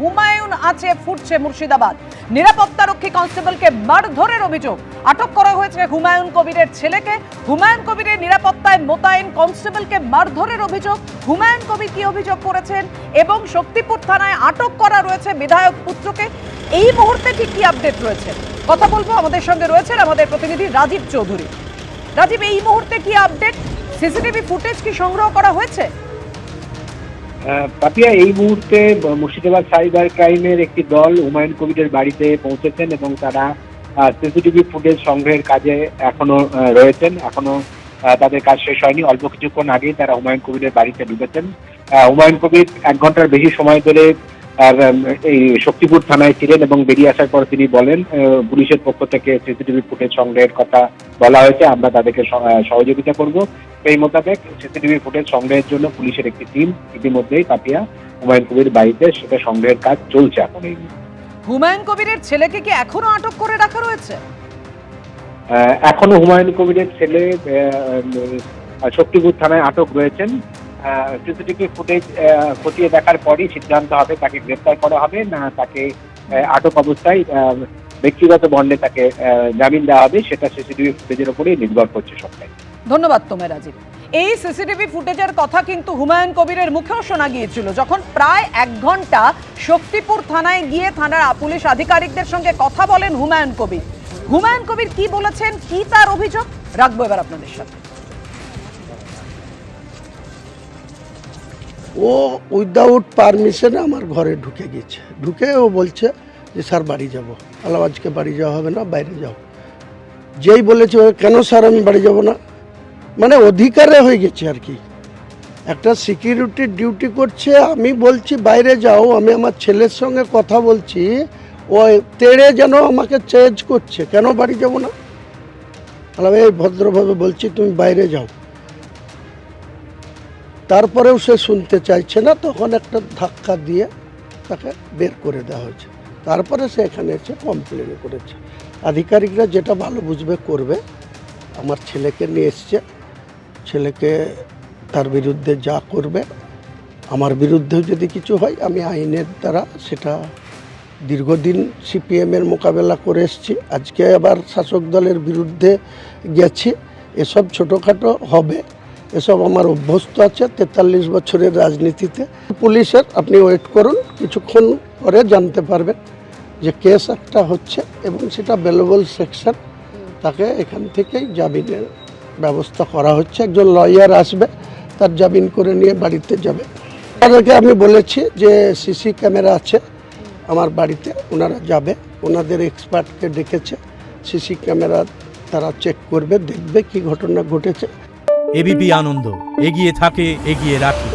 হুমায়ুন আছে ফুটছে মুর্শিদাবাদ। নিরাপত্তারক্ষী কনস্টেবলকে মারধরের অভিযোগ। আটক করা হয়েছে হুমায়ুন কবিরের ছেলেকে। হুমায়ুন কবিরের নিরাপত্তায় মোতায়েন কনস্টেবলকে মারধরের অভিযোগ। হুমায়ুন কবির কি অভিযোগ করেছেন এবং শক্তিপুর থানায় আটক করা রয়েছে বিধায়ক পুত্রকে। এই মুহূর্তে ঠিক কি আপডেট রয়েছে কথা বলবো। আমাদের সঙ্গে রয়েছেন আমাদের প্রতিনিধি রাজীব চৌধুরী। রাজীব, এই মুহূর্তে কি আপডেট? সিসিটিভি ফুটেজ কি সংগ্রহ করা হয়েছে? পাপিয়া, এই মুহূর্তে মুর্শিদাবাদ সাইবার ক্রাইমের একটি দল হুমায়ুন কবিরের বাড়িতে পৌঁছেছেন এবং তারা সিসিটিভি ফুটেজ সংগ্রহের কাজে এখনো রয়েছেন। এখনো তাদের কাজ শেষ হয়নি। অল্প কিছুক্ষণ আগেই তারা হুমায়ুন কবিরের বাড়িতে ঢুকেছেন। হুমায়ুন কবির 1 ঘন্টার বেশি সময় ধরে এই শক্তিপুর থানায় ছিলেন এবং বেরিয়ে আসার পর তিনি বলেন পুলিশের পক্ষ থেকে সিসিটিভি ফুটেজ সংগ্রহের কথা বলা হয়েছে, আমরা তাদেরকে সহযোগিতা করব। সেই মোতাবেক সিসিটিভি ফুটেজ সংগ্রহের জন্য পুলিশের একটি টিম ইতিমধ্যেই পাপিয়া হুমায়ুন কবির বাড়িতে সেটা সংগ্রহের কাজ চলছে এখন। এই হুমায়ুন কবিরের ছেলেকে কি এখনো আটক করে রাখা রয়েছে? এখনো হুমায়ুন কবিরের ছেলে শক্তিপুর থানায় আটক রয়েছেন। সিসিটিভি ফুটেজ খতিয়ে দেখার পরই সিদ্ধান্ত হবে তাকে গ্রেপ্তার করা হবে না তাকে আটক অবস্থায় ব্যক্তিগত বন্ডে তাকে জামিন দেওয়া হবে, সেটা সিসিটিভি ফুটেজের উপরেই নির্ভর করছে সবটাই। ধন্যবাদ তোমায় রাজীব। এই সিসিটিভি ফুটেজের কথা কিন্তু হুমায়ুন কবিরের মুখেও শোনা গিয়েছিল যখন প্রায় 1 ঘন্টা শক্তিপুর থানায় গিয়ে থানার পুলিশ আধিকারিকদের সঙ্গে কথা বলেন হুমায়ুন কবির। হুমায়ুন কবির কি বলেছেন, কি তার অভিযোগ, রাখবো এবার আপনাদের সাথে। ও উইদাউট পারমিশনে আমার ঘরে ঢুকে গেছে। ঢুকে ও বলছে যে স্যার বাড়ি যাব। আজকে বাড়ি যাওয়া হবে না, বাইরে যাও। যেই বলেছে কেন স্যার আমি বাড়ি যাব না, মানে অধিকারে হয়ে গেছে আর কি। একটা সিকিউরিটি ডিউটি করছে, আমি বলছি বাইরে যাও, আমি আমার ছেলের সঙ্গে কথা বলছি, ও তেড়ে যেন আমাকে চেঞ্জ করছে, কেন বাড়ি যাব না। এই ভদ্রভাবে বলছি তুমি বাইরে যাও। তারপরেও সে শুনতে চাইছে না, তখন একটা ধাক্কা দিয়ে তাকে বের করে দেওয়া হয়েছে। তারপরে সে এখানে এসে কমপ্লেন করেছে। আধিকারিকরা যেটা ভালো বুঝবে করবে। আমার ছেলেকে নিয়ে এসছে, ছেলেকে তার বিরুদ্ধে যা করবে, আমার বিরুদ্ধেও যদি কিছু হয় আমি আইনের দ্বারা সেটা দীর্ঘদিন সিপিএমের মোকাবেলা করে এসছি। আজকে আবার শাসক দলের বিরুদ্ধে গেছি। এসব ছোটোখাটো হবে, এসব আমার অভ্যস্ত আছে 43 বছরের রাজনীতিতে। পুলিশের আপনি ওয়েট করুন, কিছুক্ষণ পরে জানতে পারবেন যে কেস একটা হচ্ছে এবং সেটা বেলেবল সেকশন। তাকে এখান থেকেই জামিনের ব্যবস্থা করা হচ্ছে। একজন লয়ার আসবে, তার জামিন করে নিয়ে বাড়িতে যাবে। তাদেরকে আমি বলেছি যে সিসি ক্যামেরা আছে আমার বাড়িতে, ওনারা যাবে, ওনাদের এক্সপার্টকে ডেকেছে। সিসি ক্যামেরা তারা চেক করবে, দেখবে কি ঘটনা ঘটেছে। এবিপি আনন্দ, এগিয়ে থাকে, এগিয়ে রাখে।